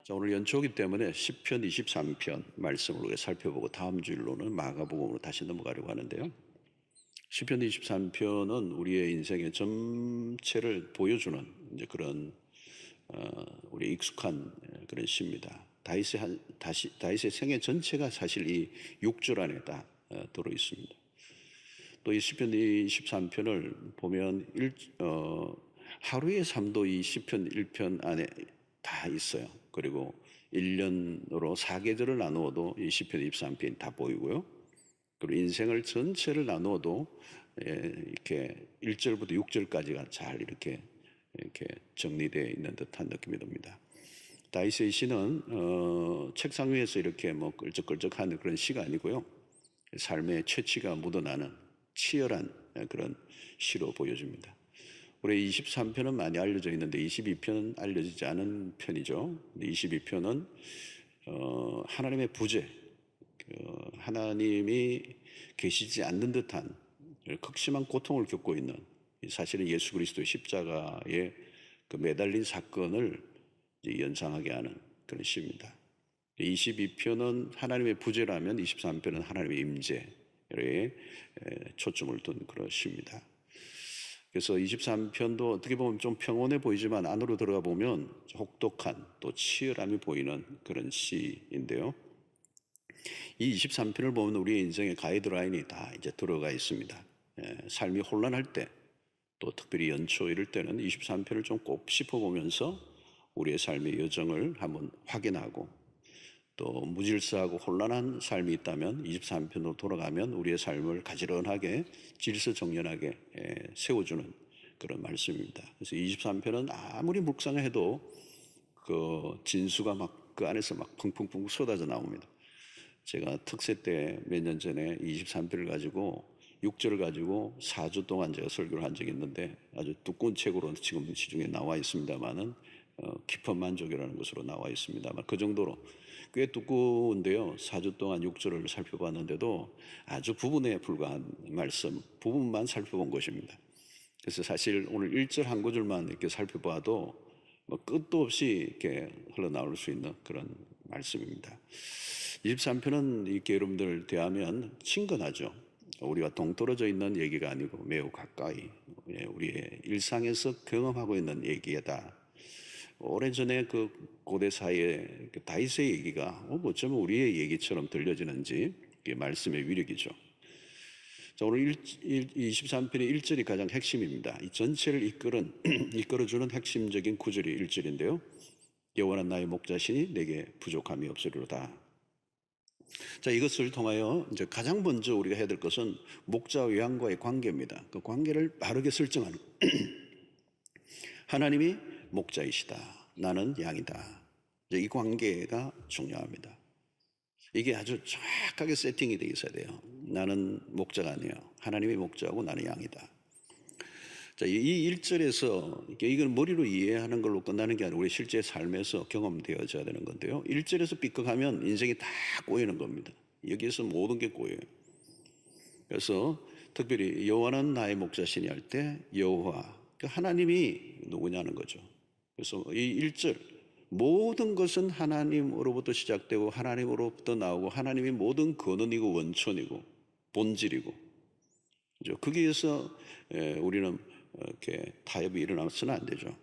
자, 오늘 연초기 때문에 시편 23편 말씀을 우리가 살펴보고 다음 주일로는 마가복음으로 다시 넘어가려고 하는데요. 시편 23편은 우리의 인생의 전체를 보여주는 이제 그런 우리 익숙한 그런 시입니다. 다윗의 생애 전체가 사실 이 6절 안에 다 들어 있습니다. 또 이 시편 23편을 보면 하루의 삶도 이 시편 1편 안에 다 있어요. 그리고 1년으로 4계절을 나누어도 이 시편 23편이 다 보이고요. 그리고 인생을 전체를 나누어도 이렇게 1절부터 6절까지가 잘 이렇게 정리되어 있는 듯한 느낌이 듭니다. 다윗의 시는 책상 위에서 이렇게 뭐 끌적끌적하는 그런 시가 아니고요. 삶의 채취가 묻어나는 치열한 그런 시로 보여집니다. 우리 23편은 많이 알려져 있는데 22편은 알려지지 않은 편이죠. 22편은 하나님의 부재, 하나님이 계시지 않는 듯한 극심한 고통을 겪고 있는, 사실은 예수 그리스도의 십자가에 그 매달린 사건을 연상하게 하는 그런 시입니다. 22편은 하나님의 부재라면 23편은 하나님의 임재에 초점을 둔 그런 시입니다. 그래서 23편도 어떻게 보면 좀 평온해 보이지만 안으로 들어가 보면 혹독한 또 치열함이 보이는 그런 시인데요. 이 23편을 보면 우리의 인생의 가이드라인이 다 이제 들어가 있습니다. 삶이 혼란할 때, 또 특별히 연초 이럴 때는 23편을 좀 꼭 짚어보면서 우리의 삶의 여정을 한번 확인하고, 또 무질서하고 혼란한 삶이 있다면 23편으로 돌아가면 우리의 삶을 가지런하게 질서정연하게 세워주는 그런 말씀입니다. 그래서 23편은 아무리 묵상해도 그 진수가 막 그 안에서 막 펑펑펑 쏟아져 나옵니다. 제가 특세 때 몇 년 전에 23편을 가지고 6절을 가지고 4주 동안 제가 설교를 한 적이 있는데, 아주 두꺼운 책으로 지금 시중에 나와 있습니다만은 깊은 만족이라는 것으로 나와 있습니다만, 그 정도로 꽤 두꺼운데요. 4주 동안 6절을 살펴봤는데도 아주 부분에 불과한 말씀, 부분만 살펴본 것입니다. 그래서 사실 오늘 1절 한 구절만 이렇게 살펴봐도 뭐 끝도 없이 이렇게 흘러나올 수 있는 그런 말씀입니다. 23편은 이렇게 여러분들 대하면 친근하죠. 우리가 동떨어져 있는 얘기가 아니고 매우 가까이 우리의 일상에서 경험하고 있는 얘기다. 오래전에 그 고대 사이에 다윗의 얘기가 어쩌면 우리의 얘기처럼 들려지는지, 이게 말씀의 위력이죠. 자, 오늘 23편의 1절이 가장 핵심입니다. 이 전체를 이끌어주는 핵심적인 구절이 1절인데요. 여호와는 나의 목자시니 내게 부족함이 없으리로다. 자, 이것을 통하여 이제 가장 먼저 우리가 해야 될 것은 목자와 양과의 관계입니다. 그 관계를 바르게 설정하는. 하나님이 목자이시다. 나는 양이다. 이 관계가 중요합니다. 이게 아주 정확하게 세팅이 되어 있어야 돼요. 나는 목자가 아니에요. 하나님이 목자고 나는 양이다. 자, 이 1절에서 이걸 머리로 이해하는 걸로 끝나는 게 아니라 우리 실제 삶에서 경험되어져야 되는 건데요. 1절에서 삐걱하면 인생이 다 꼬이는 겁니다. 여기에서 모든 게 꼬여요. 그래서 특별히 여호와는 나의 목자시니 할 때 여호와, 하나님이 누구냐는 거죠. 그래서 이 1절, 모든 것은 하나님으로부터 시작되고 하나님으로부터 나오고 하나님이 모든 근원이고 원천이고 본질이고, 그죠? 거기에서 우리는 이렇게 타협이 일어나서는 안 되죠.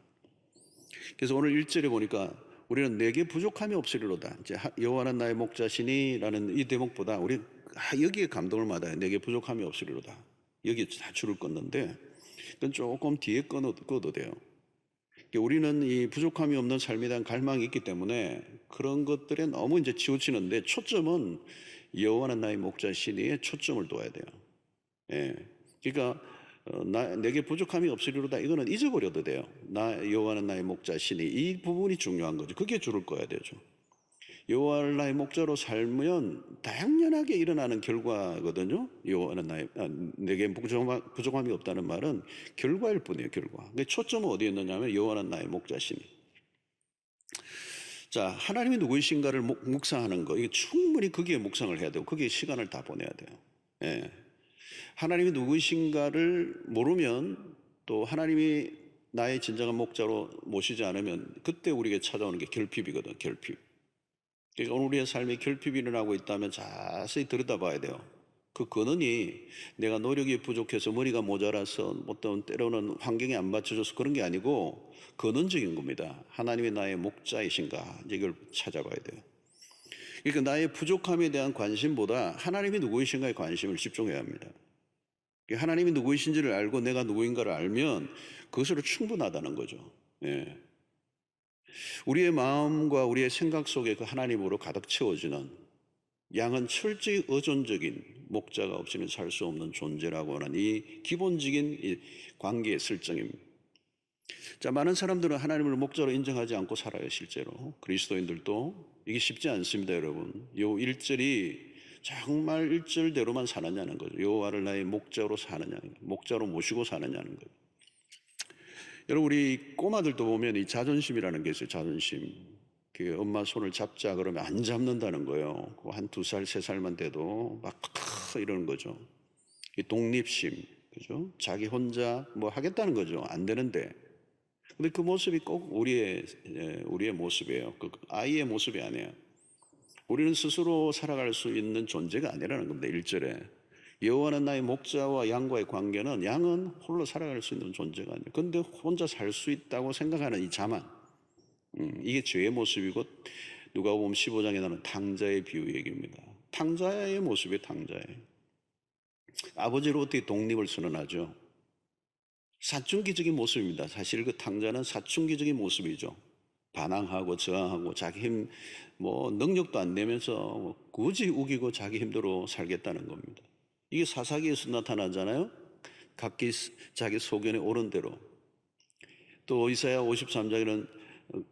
그래서 오늘 1절에 보니까 우리는 내게 부족함이 없으리로다. 이제 여호와는 나의 목자시니라는 이 대목보다 우리 여기에 감동을 받아요. 내게 부족함이 없으리로다. 여기 다 줄을 끊는데 그건 조금 뒤에 끊어도 돼요. 우리는 이 부족함이 없는 삶에 대한 갈망이 있기 때문에 그런 것들에 너무 이제 치우치는데, 초점은 여호와는 나의 목자시니에 초점을 둬야 돼요. 예. 그러니까 내게 부족함이 없으리로다, 이거는 잊어버려도 돼요. 여호와는 나의 목자시니, 이 부분이 중요한 거죠. 그게 줄을 꺼야 되죠. 여호와를 나의 목자로 살면 당연하게 일어나는 결과거든요. 여호와는 내게 부족함이 없다는 말은 결과일 뿐이에요. 결과. 근데 초점은 어디에 있느냐면 여호와는 나의 목자시니. 자, 하나님이 누구이신가를 묵상하는 거, 이게 충분히 거기에 묵상을 해야 되고 거기에 시간을 다 보내야 돼요. 하나님이 누구이신가를 모르면, 또 하나님이 나의 진정한 목자로 모시지 않으면 그때 우리에게 찾아오는 게 결핍이거든, 결핍. 그러니까 오늘 우리의 삶에 결핍이 일어나고 있다면 자세히 들여다봐야 돼요. 그 근원이 내가 노력이 부족해서 머리가 모자라서 어떤 때로는 환경이 안 맞춰져서 그런 게 아니고 근원적인 겁니다. 하나님이 나의 목자이신가 이걸 찾아봐야 돼요. 그러니까 나의 부족함에 대한 관심보다 하나님이 누구이신가에 관심을 집중해야 합니다. 하나님이 누구이신지를 알고 내가 누구인가를 알면 그것으로 충분하다는 거죠. 예. 우리의 마음과 우리의 생각 속에 그 하나님으로 가득 채워지는 양은 철저히 의존적인 목자가 없이는 살 수 없는 존재라고 하는 이 기본적인 이 관계의 설정입니다. 자, 많은 사람들은 하나님을 목자로 인정하지 않고 살아요, 실제로. 그리스도인들도 이게 쉽지 않습니다, 여러분. 요 1절이 정말 1절대로만 사느냐는 거죠. 여호와를 나의 목자로 사느냐, 목자로 모시고 사느냐는 거죠. 여러분, 우리 꼬마들도 보면 이 자존심이라는 게 있어요, 자존심. 그 엄마 손을 잡자 그러면 안 잡는다는 거예요. 한 2살, 3살만 돼도 막 이러는 거죠. 이 독립심, 그죠? 자기 혼자 뭐 하겠다는 거죠. 안 되는데. 근데 그 모습이 꼭 우리의 모습이에요. 그 아이의 모습이 아니에요. 우리는 스스로 살아갈 수 있는 존재가 아니라는 겁니다. 1절에. 여호와는 나의 목자와 양과의 관계는 양은 홀로 살아갈 수 있는 존재가 아니에요. 근데 혼자 살 수 있다고 생각하는 이 자만, 이게 죄의 모습이고 누가복음 15장에 나오는 탕자의 비유 얘기입니다. 탕자의 모습이 탕자예요. 아버지로 어떻게 독립을 선언하죠? 사춘기적인 모습입니다. 사실 그 탕자는 사춘기적인 모습이죠. 반항하고 저항하고 자기 힘, 능력도 안 내면서 굳이 우기고 자기 힘대로 살겠다는 겁니다. 이게 사사기에서 나타나잖아요. 각기 자기 소견에 옳은 대로. 또 이사야 53장에는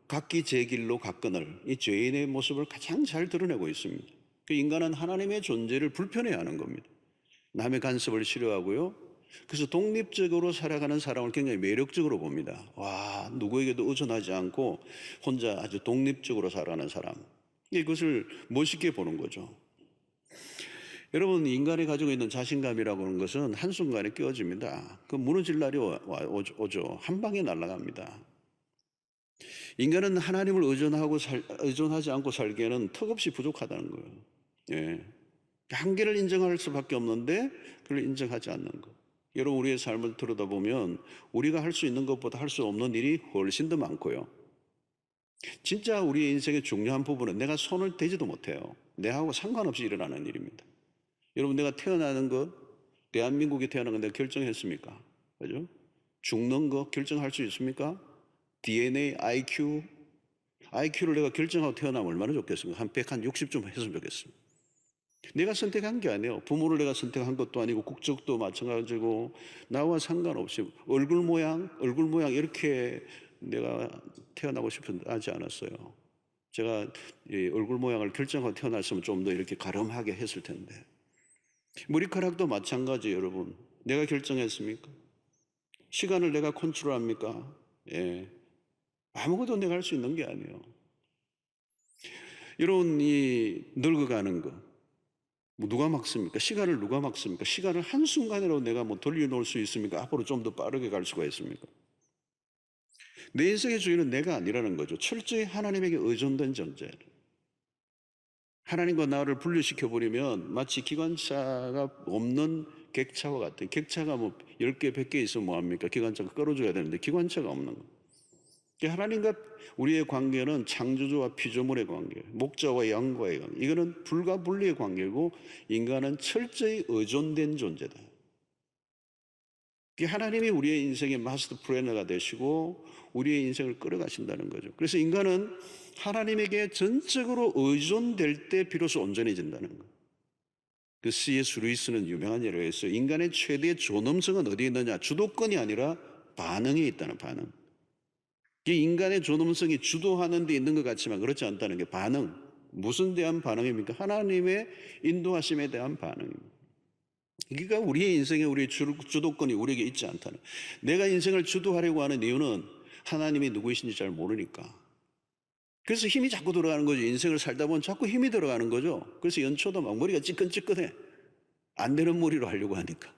각기 제 길로 갔거늘, 이 죄인의 모습을 가장 잘 드러내고 있습니다. 그 인간은 하나님의 존재를 불편해하는 겁니다. 남의 간섭을 싫어하고요. 그래서 독립적으로 살아가는 사람을 굉장히 매력적으로 봅니다. 와, 누구에게도 의존하지 않고 혼자 아주 독립적으로 살아가는 사람. 이것을 멋있게 보는 거죠. 여러분, 인간이 가지고 있는 자신감이라고 하는 것은 한순간에 깨어집니다. 그 무너질 날이 오죠. 한 방에 날아갑니다. 인간은 하나님을 의존하지 않고 살기에는 턱없이 부족하다는 거예요. 예. 한계를 인정할 수밖에 없는데 그걸 인정하지 않는 것. 여러분, 우리의 삶을 들여다보면 우리가 할 수 있는 것보다 할 수 없는 일이 훨씬 더 많고요. 진짜 우리의 인생의 중요한 부분은 내가 손을 대지도 못해요. 내하고 상관없이 일어나는 일입니다. 여러분, 내가 태어나는 것, 대한민국에 태어난 건 내가 결정했습니까? 그죠? 죽는 거 결정할 수 있습니까? DNA, IQ를 내가 결정하고 태어나면 얼마나 좋겠습니까? 한 160좀 했으면 좋겠습니다. 내가 선택한 게 아니에요. 부모를 내가 선택한 것도 아니고 국적도 마찬가지고 나와 상관없이 얼굴 모양 이렇게 내가 태어나고 싶은데 하지 않았어요. 제가 이 얼굴 모양을 결정하고 태어났으면 좀 더 이렇게 가름하게 했을 텐데. 머리카락도 마찬가지 여러분. 내가 결정했습니까? 시간을 내가 컨트롤합니까? 예. 아무것도 내가 할 수 있는 게 아니에요. 여러분, 이 늙어가는 거. 누가 막습니까? 시간을 누가 막습니까? 시간을 한순간으로 내가 돌려놓을 수 있습니까? 앞으로 좀 더 빠르게 갈 수가 있습니까? 내 인생의 주인은 내가 아니라는 거죠. 철저히 하나님에게 의존된 존재. 하나님과 나를 분리시켜버리면 마치 기관차가 없는 객차와 같아요. 객차가 10개, 100개 있으면 뭐합니까? 기관차가 끌어줘야 되는데 기관차가 없는 거예요. 하나님과 우리의 관계는 창조주와 피조물의 관계, 목자와 양과의 관계. 이거는 불가분리의 관계고 인간은 철저히 의존된 존재다. 하나님이 우리의 인생의 마스터 플래너가 되시고 우리의 인생을 끌어가신다는 거죠. 그래서 인간은 하나님에게 전적으로 의존될 때 비로소 온전해진다는 거예요. 그 C.S. 루이스는 유명한 예로 해서 인간의 최대 존엄성은 어디에 있느냐? 주도권이 아니라 반응에 있다는 반응. 인간의 존엄성이 주도하는 데 있는 것 같지만 그렇지 않다는 게 반응. 무슨 대한 반응입니까? 하나님의 인도하심에 대한 반응입니다. 그러니까 우리의 인생에 우리의 주도권이 우리에게 있지 않다는. 내가 인생을 주도하려고 하는 이유는 하나님이 누구이신지 잘 모르니까. 그래서 힘이 자꾸 들어가는 거죠. 인생을 살다 보면 자꾸 힘이 들어가는 거죠. 그래서 연초도 막 머리가 찌끈찌끈해. 안 되는 머리로 하려고 하니까.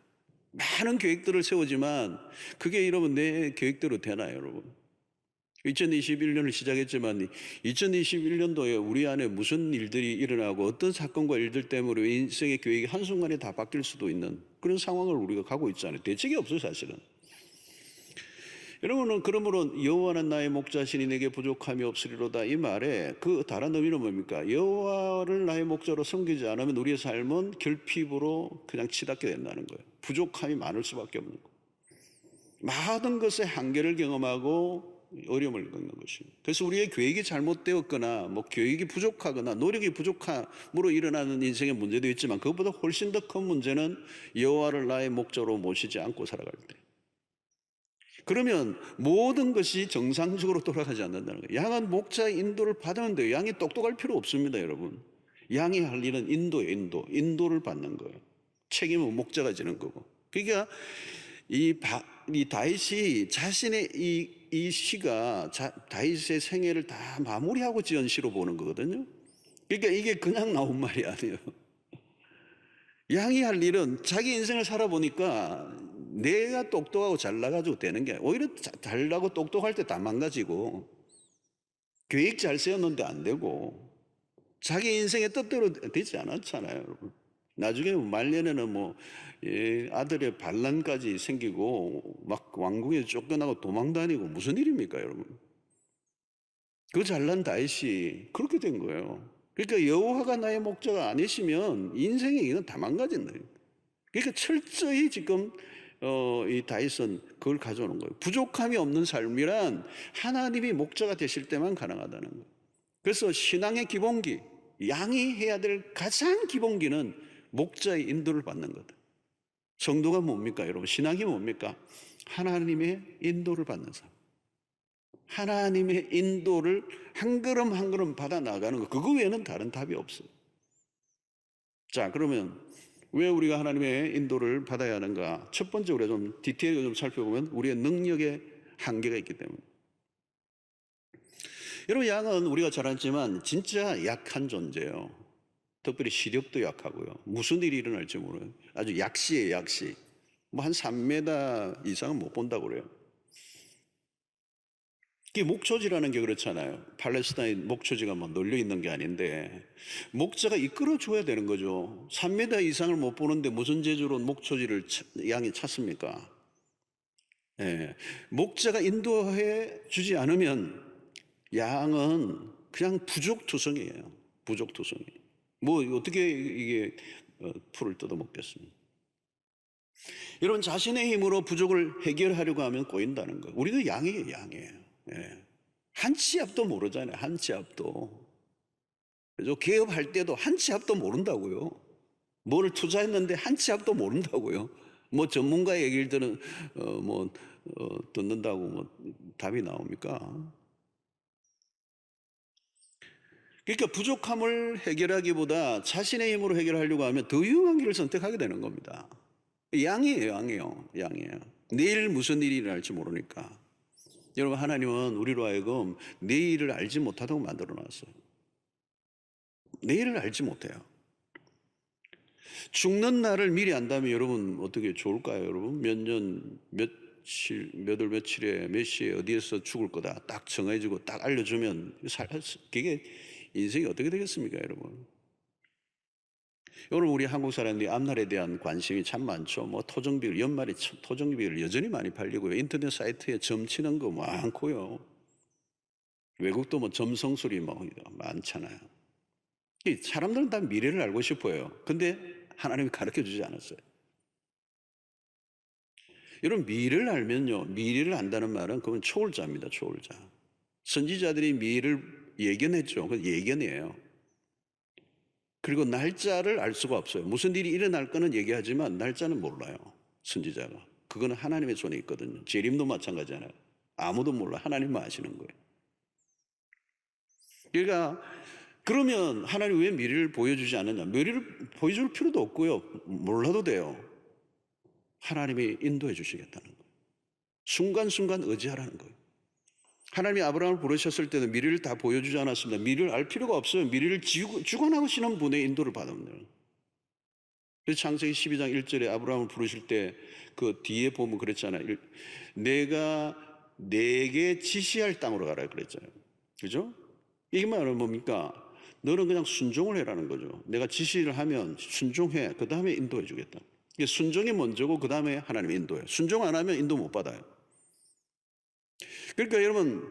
많은 계획들을 세우지만 그게 여러분 내 계획대로 되나요, 여러분? 2021년을 시작했지만 2021년도에 우리 안에 무슨 일들이 일어나고 어떤 사건과 일들 때문에 인생의 계획이 한순간에 다 바뀔 수도 있는 그런 상황을 우리가 가고 있잖아요. 대책이 없어요, 사실은. 여러분은 그러므로 여호와는 나의 목자시니 내게 부족함이 없으리로다 이 말에 그 다른 의미는 뭡니까? 여호와를 나의 목자로 섬기지 않으면 우리의 삶은 결핍으로 그냥 치닫게 된다는 거예요. 부족함이 많을 수밖에 없는 거예요. 모든 것에 한계를 경험하고 어려움을 겪는 것입니다. 그래서 우리의 계획이 잘못되었거나 뭐 계획이 부족하거나 노력이 부족함으로 일어나는 인생의 문제도 있지만 그것보다 훨씬 더 큰 문제는 여호와를 나의 목자로 모시지 않고 살아갈 때. 그러면 모든 것이 정상적으로 돌아가지 않는다는 거예요. 양은 목자의 인도를 받으면 돼요. 양이 똑똑할 필요 없습니다, 여러분. 양이 할 일은 인도를 받는 거예요. 책임은 목자가 지는 거고. 그러니까 이 다윗이 자신의 이 시가 다윗의 생애를 다 마무리하고 지은 시로 보는 거거든요. 그러니까 이게 그냥 나온 말이 아니에요. 양이 할 일은 자기 인생을 살아보니까 내가 똑똑하고 잘나가지고 되는 게 아니라 오히려 잘나고 똑똑할 때 다 망가지고 계획 잘 세웠는데 안 되고 자기 인생의 뜻대로 되지 않았잖아요, 여러분. 나중에 말년에는 아들의 반란까지 생기고 막 왕궁에 쫓겨나고 도망다니고 무슨 일입니까, 여러분? 그 잘난 다윗이 그렇게 된 거예요. 그러니까 여호와가 나의 목자가 아니시면 인생의 이건 다 망가진다. 그러니까 철저히 지금 이 다윗은 그걸 가져오는 거예요. 부족함이 없는 삶이란 하나님이 목자가 되실 때만 가능하다는 거예요. 그래서 신앙의 기본기, 양이 해야 될 가장 기본기는 목자의 인도를 받는 거다. 성도가 뭡니까, 여러분? 신앙이 뭡니까? 하나님의 인도를 받는 삶. 하나님의 인도를 한 걸음 한 걸음 받아 나가는 거. 그거 외에는 다른 답이 없어요. 자, 그러면 왜 우리가 하나님의 인도를 받아야 하는가? 첫 번째 우리가 좀 디테일하게 좀 살펴보면 우리의 능력의 한계가 있기 때문에. 여러분, 양은 우리가 잘 알지만 진짜 약한 존재예요. 특별히 시력도 약하고요. 무슨 일이 일어날지 모르요. 아주 약시예요, 약시. 한 3m 이상은 못 본다고 그래요. 이 목초지라는 게 그렇잖아요. 팔레스타인 목초지가 널려 있는 게 아닌데 목자가 이끌어 줘야 되는 거죠. 3m 이상을 못 보는데 무슨 재주로 목초지를 양이 찾습니까? 예. 목자가 인도해 주지 않으면 양은 그냥 부족투성이에요. 부족투성이. 어떻게 이게 풀을 뜯어먹겠습니까? 여러분, 자신의 힘으로 부족을 해결하려고 하면 꼬인다는 거예요. 우리도 양이에요. 예. 한 치 앞도 모르잖아요. 한 치 앞도. 그래서 개업할 때도 한 치 앞도 모른다고요. 뭐를 투자했는데 한 치 앞도 모른다고요. 전문가 얘기를 듣는다고 답이 나옵니까? 그러니까 부족함을 해결하기보다 자신의 힘으로 해결하려고 하면 더 유용한 길을 선택하게 되는 겁니다. 양이에요. 내일 무슨 일이 일어날지 모르니까. 여러분, 하나님은 우리로 하여금 내일을 알지 못하도록 만들어 놨어요. 내일을 알지 못해요. 죽는 날을 미리 안다면 여러분 어떻게 좋을까요? 여러분 몇 년, 며칠, 몇 월 며칠에 몇 시에 어디에서 죽을 거다 딱 정해지고 딱 알려주면 그게 인생이 어떻게 되겠습니까, 여러분? 여러분, 우리 한국 사람들이 앞날에 대한 관심이 참 많죠. 토종비를 연말에 토종비를 여전히 많이 팔리고요. 인터넷 사이트에 점치는 거 많고요. 외국도 점성술이 많잖아요. 사람들은 다 미래를 알고 싶어요. 근데 하나님이 가르쳐 주지 않았어요. 여러분, 미래를 알면요, 미래를 안다는 말은 그건 초월자입니다. 초월자. 선지자들이 미래를 예견했죠. 그건 예견이에요. 그리고 날짜를 알 수가 없어요. 무슨 일이 일어날 거는 얘기하지만 날짜는 몰라요. 선지자가. 그거는 하나님의 손에 있거든요. 재림도 마찬가지잖아요. 아무도 몰라. 하나님만 아시는 거예요. 그러니까 그러면 하나님 왜 미래를 보여주지 않느냐? 미래를 보여줄 필요도 없고요. 몰라도 돼요. 하나님이 인도해 주시겠다는 거예요. 순간순간 의지하라는 거예요. 하나님이 아브라함을 부르셨을 때는 미래를 다 보여주지 않았습니다. 미래를 알 필요가 없어요. 미래를 주관하시는 분의 인도를 받으면 돼요. 그래서 창세기 12장 1절에 아브라함을 부르실 때 그 뒤에 보면 그랬잖아요. 내가 내게 지시할 땅으로 가라 그랬잖아요. 그죠? 이게 말은 뭡니까? 너는 그냥 순종을 해라는 거죠. 내가 지시를 하면 순종해. 그 다음에 인도해 주겠다. 이게 순종이 먼저고 그 다음에 하나님이 인도해. 순종 안 하면 인도 못 받아요. 그러니까 여러분,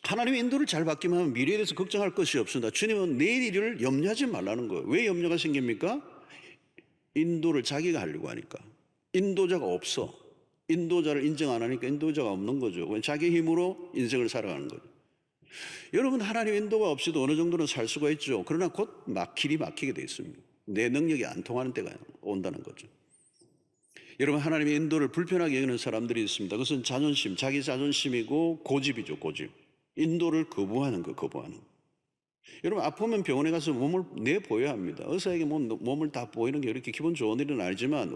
하나님의 인도를 잘 받기만 하면 미래에 대해서 걱정할 것이 없습니다. 주님은 내일 일을 염려하지 말라는 거예요. 왜 염려가 생깁니까? 인도를 자기가 하려고 하니까. 인도자가 없어. 인도자를 인정 안 하니까 인도자가 없는 거죠. 자기 힘으로 인생을 살아가는 거죠. 여러분, 하나님의 인도가 없이도 어느 정도는 살 수가 있죠. 그러나 곧 길이 막히게 돼 있습니다. 내 능력이 안 통하는 때가 온다는 거죠. 여러분, 하나님의 인도를 불편하게 여기는 사람들이 있습니다. 그것은 자존심, 자기 자존심이고 고집이죠, 고집. 인도를 거부하는 거, 거부하는 거. 여러분, 아프면 병원에 가서 몸을 내보여야 합니다. 의사에게 몸을 다 보이는 게 이렇게 기분 좋은 일은 아니지만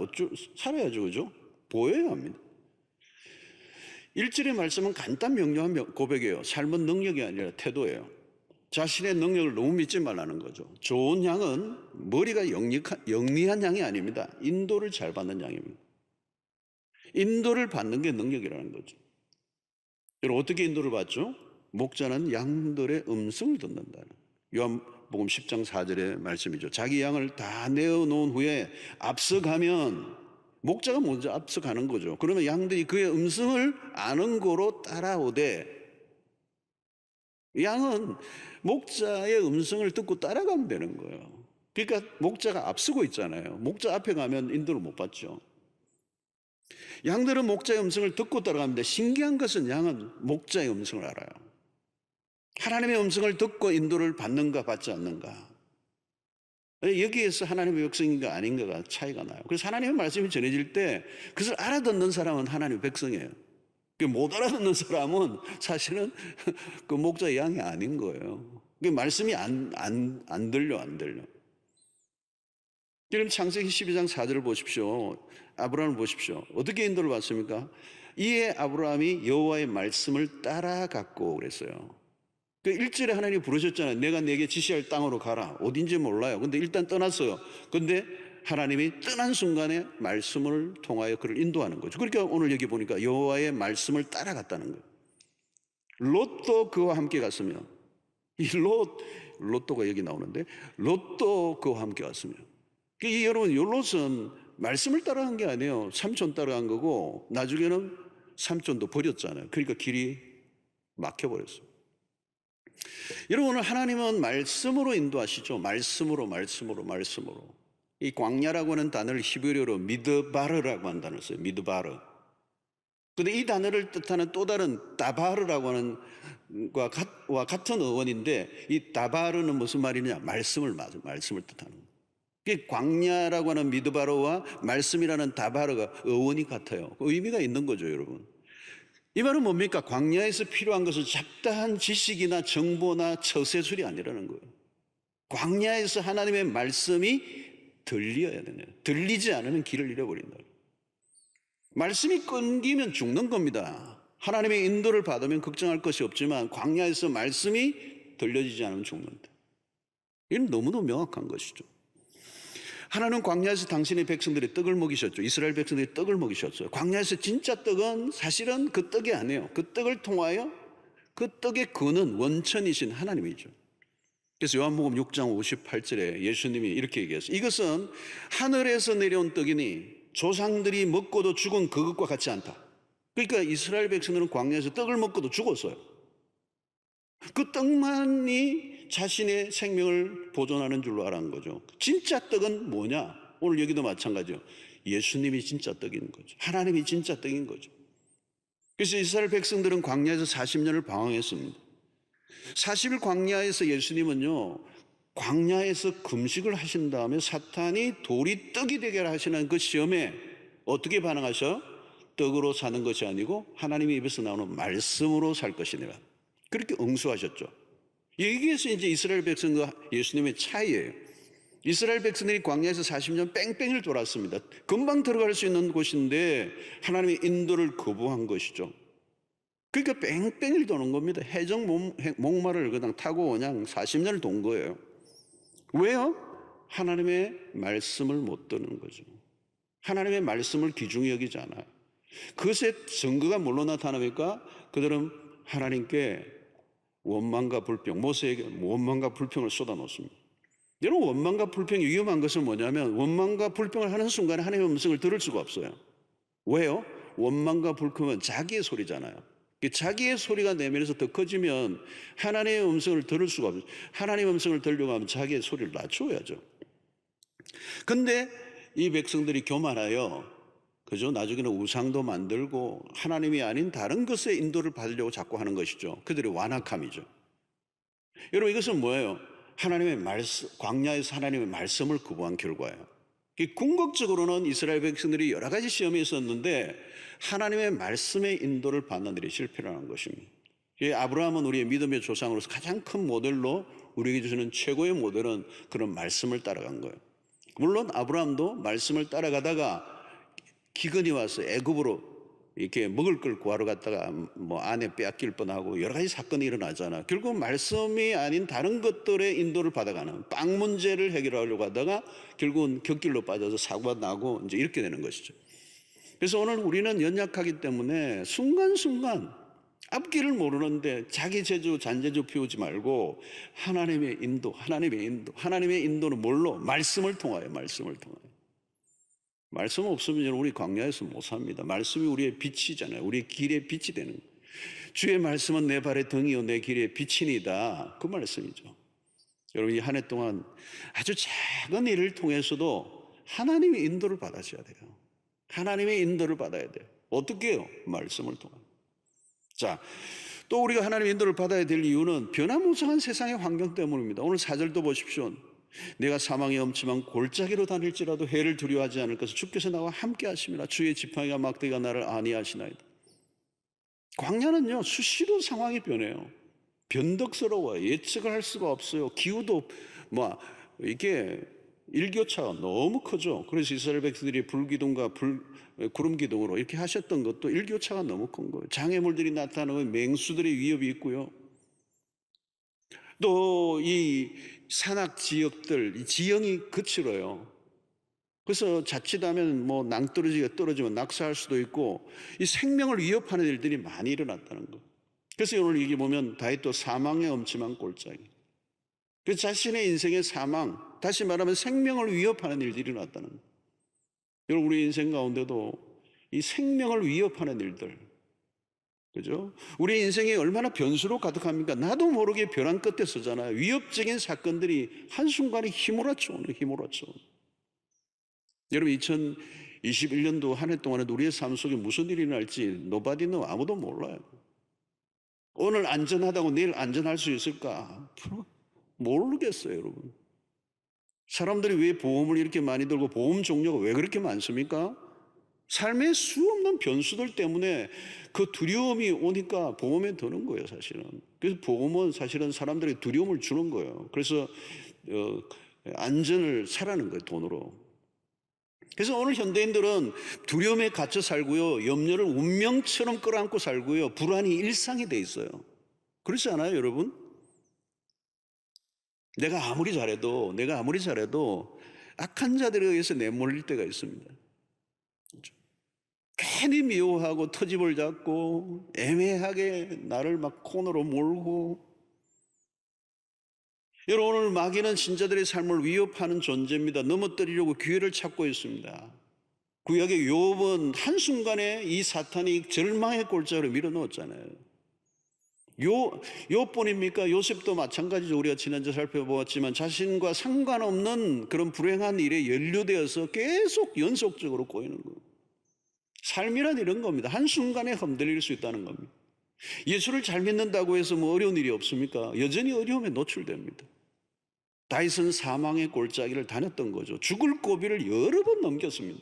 살아야죠, 그죠? 보여야 합니다. 1절의 말씀은 간단 명료한 고백이에요. 삶은 능력이 아니라 태도예요. 자신의 능력을 너무 믿지 말라는 거죠. 좋은 양은 머리가 영리한 양이 아닙니다. 인도를 잘 받는 양입니다. 인도를 받는 게 능력이라는 거죠. 여러분, 어떻게 인도를 받죠? 목자는 양들의 음성을 듣는다. 요한복음 10장 4절의 말씀이죠. 자기 양을 다 내어놓은 후에 앞서가면 목자가 먼저 앞서가는 거죠. 그러면 양들이 그의 음성을 아는 거로 따라오되, 양은 목자의 음성을 듣고 따라가면 되는 거예요. 그러니까 목자가 앞서고 있잖아요. 목자 앞에 가면 인도를 못 받죠. 양들은 목자의 음성을 듣고 따라갑니다. 신기한 것은 양은 목자의 음성을 알아요. 하나님의 음성을 듣고 인도를 받는가 받지 않는가, 여기에서 하나님의 백성인가 아닌가가 차이가 나요. 그래서 하나님의 말씀이 전해질 때 그것을 알아듣는 사람은 하나님의 백성이에요. 못 알아듣는 사람은 사실은 그 목자의 양이 아닌 거예요. 말씀이 안 들려. 그럼 창세기 12장 4절을 보십시오. 아브라함을 보십시오. 어떻게 인도를 받습니까? 이에 아브라함이 여호와의 말씀을 따라갔고 그랬어요. 그 1절에 하나님이 부르셨잖아요. 내가 내게 지시할 땅으로 가라. 어딘지 몰라요. 근데 일단 떠났어요. 근데 하나님이 떠난 순간에 말씀을 통하여 그를 인도하는 거죠. 그러니까 오늘 여기 보니까 여호와의 말씀을 따라갔다는 거예요. 롯도 그와 함께 갔으며, 이 롯도가 여기 나오는데, 롯도 그와 함께 갔으며, 여러분, 요 롯은 말씀을 따라간 게 아니에요. 삼촌 따라간 거고, 나중에는 삼촌도 버렸잖아요. 그러니까 길이 막혀버렸어요. 여러분, 오늘 하나님은 말씀으로 인도하시죠. 말씀으로. 이 광야라고 하는 단어를 히브리어로 미드바르라고 하는 단어를 써요. 미드바르. 근데 이 단어를 뜻하는 또 다른 다바르라고 하는 와 같은 어원인데, 이 다바르는 무슨 말이냐? 말씀을 뜻하는 거예요. 광야라고 하는 미드바르와 말씀이라는 다바르가 어원이 같아요. 의미가 있는 거죠, 여러분. 이 말은 뭡니까? 광야에서 필요한 것은 잡다한 지식이나 정보나 처세술이 아니라는 거예요. 광야에서 하나님의 말씀이 들려야 되네요. 들리지 않으면 길을 잃어버린다. 말씀이 끊기면 죽는 겁니다. 하나님의 인도를 받으면 걱정할 것이 없지만 광야에서 말씀이 들려지지 않으면 죽는다. 이건 너무너무 명확한 것이죠. 하나님은 광야에서 당신의 백성들의 떡을 먹이셨죠. 이스라엘 백성들의 떡을 먹이셨어요. 광야에서 진짜 떡은 사실은 그 떡이 아니에요. 그 떡을 통하여 그 떡의 근원, 원천이신 하나님이죠. 그래서 요한복음 6장 58절에 예수님이 이렇게 얘기했어요. 이것은 하늘에서 내려온 떡이니 조상들이 먹고도 죽은 그것과 같지 않다. 그러니까 이스라엘 백성들은 광야에서 떡을 먹고도 죽었어요. 그 떡만이 자신의 생명을 보존하는 줄로 알았는 거죠. 진짜 떡은 뭐냐? 오늘 여기도 마찬가지요. 예수님이 진짜 떡인 거죠. 하나님이 진짜 떡인 거죠. 그래서 이스라엘 백성들은 광야에서 40년을 방황했습니다. 40일 광야에서 예수님은요, 광야에서 금식을 하신 다음에 사탄이 돌이 떡이 되게 하시는 그 시험에 어떻게 반응하셔? 떡으로 사는 것이 아니고 하나님의 입에서 나오는 말씀으로 살 것이니라. 그렇게 응수하셨죠. 여기에서 이제 이스라엘 백성과 예수님의 차이예요. 이스라엘 백성들이 광야에서 40년 뺑뺑이를 돌았습니다. 금방 들어갈 수 있는 곳인데 하나님의 인도를 거부한 것이죠. 그러니까 뺑뺑이를 도는 겁니다. 해적 목마를 그냥 타고 그냥 40년을 돈 거예요. 왜요? 하나님의 말씀을 못 듣는 거죠. 하나님의 말씀을 귀중히 여기지 않아요. 그것의 증거가 뭘로 나타납니까? 그들은 하나님께 원망과 불평, 모세에게 원망과 불평을 쏟아놓습니다. 여러분, 원망과 불평이 위험한 것은 뭐냐면 원망과 불평을 하는 순간에 하나님의 음성을 들을 수가 없어요. 왜요? 원망과 불평은 자기의 소리잖아요. 자기의 소리가 내면에서 더 커지면 하나님의 음성을 들을 수가 없어요. 하나님의 음성을 들려고 하면 자기의 소리를 낮춰야죠. 근데 이 백성들이 교만하여, 그죠? 나중에는 우상도 만들고 하나님이 아닌 다른 것에 인도를 받으려고 자꾸 하는 것이죠. 그들의 완악함이죠. 여러분, 이것은 뭐예요? 하나님의 말씀, 광야에서 하나님의 말씀을 거부한 결과예요. 궁극적으로는 이스라엘 백성들이 여러 가지 시험이 있었는데 하나님의 말씀의 인도를 받는 일이 실패를 한 것입니다. 아브라함은 우리의 믿음의 조상으로서 가장 큰 모델로 우리에게 주시는 최고의 모델은 그런 말씀을 따라간 거예요. 물론 아브라함도 말씀을 따라가다가 기근이 와서 애굽으로 이렇게 먹을 걸 구하러 갔다가 뭐 아내 빼앗길 뻔하고 여러 가지 사건이 일어나잖아. 결국 말씀이 아닌 다른 것들의 인도를 받아가는 빵 문제를 해결하려고 하다가 결국은 곁길로 빠져서 사고가 나고 이제 이렇게 되는 것이죠. 그래서 오늘 우리는 연약하기 때문에 순간순간 앞길을 모르는데 자기 재주 잔재주 피우지 말고 하나님의 인도, 하나님의 인도는 뭘로? 말씀을 통하여. 말씀 없으면 우리 광야에서 못 삽니다. 말씀이 우리의 빛이잖아요. 우리의 길의 빛이 되는 거예요. 주의 말씀은 내 발의 등이요 내 길의 빛이니다. 그 말씀이죠. 여러분, 이 한 해 동안 아주 작은 일을 통해서도 하나님의 인도를 받으셔야 돼요. 하나님의 인도를 받아야 돼요. 어떻게 해요? 말씀을 통하여. 자, 또 우리가 하나님의 인도를 받아야 될 이유는 변화무쌍한 세상의 환경 때문입니다. 오늘 4절도 보십시오. 내가 사망의 엄침한 골짜기로 다닐지라도 해를 두려워하지 않을 것을 주께서 나와 함께 하심이라. 주의 지팡이와 막대기가 나를 안위하시나이다. 광야는요 수시로 상황이 변해요. 변덕스러워요. 예측을 할 수가 없어요. 기후도 뭐 이게 일교차가 너무 크죠. 그래서 이스라엘 백성들이 불기둥과 구름 기둥으로 이렇게 하셨던 것도 일교차가 너무 큰 거예요. 장애물들이 나타나면 맹수들의 위협이 있고요. 또 이 산악 지역들, 이 지형이 거칠어요. 그래서 자칫하면 뭐 낭떠러지가 떨어지면 낙사할 수도 있고 이 생명을 위협하는 일들이 많이 일어났다는 거. 그래서 오늘 여기 보면 다윗도 사망의 엄침한 골짜기. 그래서 자신의 인생의 사망, 다시 말하면 생명을 위협하는 일들이 일어났다는 거. 여러분, 우리 인생 가운데도 이 생명을 위협하는 일들, 그죠? 우리 인생이 얼마나 변수로 가득합니까? 나도 모르게 벼랑 끝에 서잖아요. 위협적인 사건들이 한순간에 휘몰아쳐 오는. 여러분, 2021년도 한 해 동안에 우리의 삶 속에 무슨 일이 날지 노바디는 아무도 몰라요. 오늘 안전하다고 내일 안전할 수 있을까? 모르겠어요, 여러분. 사람들이 왜 보험을 이렇게 많이 들고 보험 종류가 왜 그렇게 많습니까? 삶의 수없는 변수들 때문에 그 두려움이 오니까 보험에 드는 거예요, 사실은. 그래서 보험은 사실은 사람들에게 두려움을 주는 거예요. 그래서 안전을 사라는 거예요, 돈으로. 그래서 오늘 현대인들은 두려움에 갇혀 살고요, 염려를 운명처럼 끌어안고 살고요, 불안이 일상이 돼 있어요. 그렇지 않아요, 여러분? 내가 아무리 잘해도 악한 자들에 의해서 내몰릴 때가 있습니다. 괜히 미워하고 터집을 잡고 애매하게 나를 막 코너로 몰고. 여러분, 오늘 마귀는 신자들의 삶을 위협하는 존재입니다. 넘어뜨리려고 기회를 찾고 있습니다. 구약의 욥은 한순간에 이 사탄이 절망의 골짜기로 밀어넣었잖아요. 욥뿐입니까? 요셉도 마찬가지죠. 우리가 지난주에 살펴보았지만 자신과 상관없는 그런 불행한 일에 연루되어서 계속 연속적으로 꼬이는 거예요. 삶이란 이런 겁니다. 한순간에 흔들릴 수 있다는 겁니다. 예수를 잘 믿는다고 해서 뭐 어려운 일이 없습니까? 여전히 어려움에 노출됩니다. 다윗은 사망의 골짜기를 다녔던 거죠. 죽을 고비를 여러 번 넘겼습니다.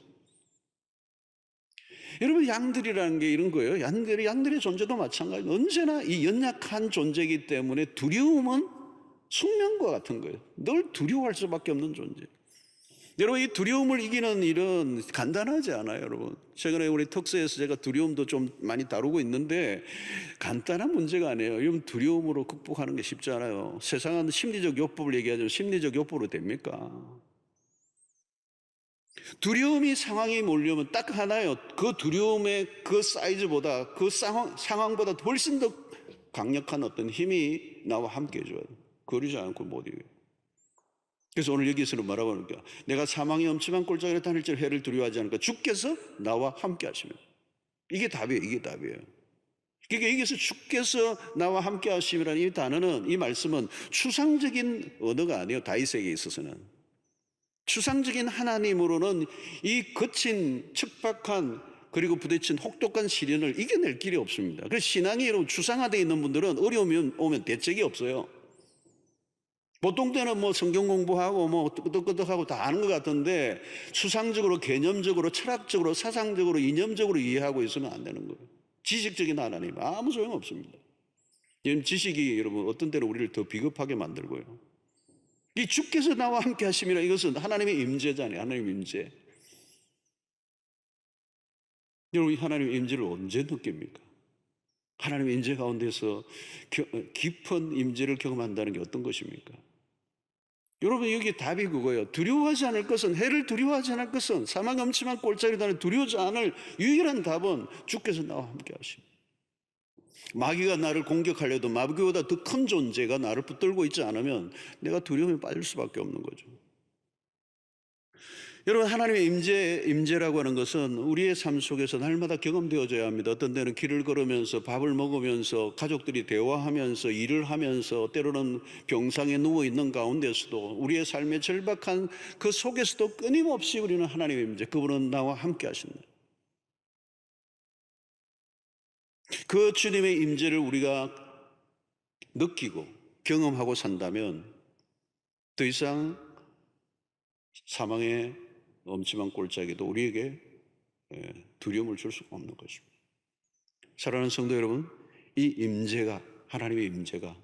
여러분, 양들이라는 게 이런 거예요. 양들의 존재도 마찬가지예요. 언제나 이 연약한 존재이기 때문에 두려움은 숙명과 같은 거예요. 늘 두려워할 수밖에 없는 존재. 여러분, 이 두려움을 이기는 일은 간단하지 않아요, 여러분. 최근에 우리 특서에서 제가 두려움도 좀 많이 다루고 있는데 간단한 문제가 아니에요. 여러분, 두려움으로 극복하는 게 쉽지 않아요. 세상은 심리적 요법을 얘기하지만 심리적 요법으로 됩니까? 두려움이 상황이 몰려오면 딱 하나요. 그 두려움의 그 사이즈보다 그 상황보다 훨씬 더 강력한 어떤 힘이 나와 함께 해줘야 돼요. 그러지 않고 못 이겨요. 그래서 오늘 여기서는 뭐라고 하니까 내가 사망의 엄침한 골짜기를 다닐지라도 해를 두려워하지 않을까. 주께서 나와 함께 하시면. 이게 답이에요. 이게 답이에요. 그러니까 여기서 주께서 나와 함께 하심이라는 이 단어는, 이 말씀은 추상적인 언어가 아니에요. 다윗에게 있어서는. 추상적인 하나님으로는 이 거친 척박한 그리고 부딪힌 혹독한 시련을 이겨낼 길이 없습니다. 그래서 신앙이 여러분 추상화되어 있는 분들은 어려움이 오면 대책이 없어요. 보통 때는 뭐 성경 공부하고 뭐 끄덕끄덕하고 다 아는 것 같은데 추상적으로, 개념적으로, 철학적으로, 사상적으로, 이념적으로 이해하고 있으면 안 되는 거예요. 지식적인 하나님 아무 소용 없습니다. 지식이 여러분 어떤 때는 우리를 더 비겁하게 만들고요. 이 주께서 나와 함께 하심이라, 이것은 하나님의 임재잖아요. 하나님의 임재. 여러분, 이 하나님의 임재를 언제 느낍니까? 하나님의 임재 가운데서 깊은 임재를 경험한다는 게 어떤 것입니까? 여러분, 여기 답이 그거예요. 두려워하지 않을 것은, 해를 두려워하지 않을 것은, 사망 엄침한 골짜기를 두려워하지 않을 유일한 답은 주께서 나와 함께 하십니다. 마귀가 나를 공격하려도 마귀보다 더 큰 존재가 나를 붙들고 있지 않으면 내가 두려움에 빠질 수밖에 없는 거죠. 여러분, 하나님의 임재라고 하는 것은 우리의 삶 속에서 날마다 경험되어져야 합니다. 어떤 때는 길을 걸으면서, 밥을 먹으면서, 가족들이 대화하면서, 일을 하면서, 때로는 병상에 누워있는 가운데서도, 우리의 삶의 절박한 그 속에서도 끊임없이 우리는 하나님의 임재, 그분은 나와 함께 하신다. 그 주님의 임재를 우리가 느끼고 경험하고 산다면 더 이상 사망의 엄침한 골짜기도 우리에게 두려움을 줄 수가 없는 것입니다. 사랑하는 성도 여러분, 이 임재가, 하나님의 임재가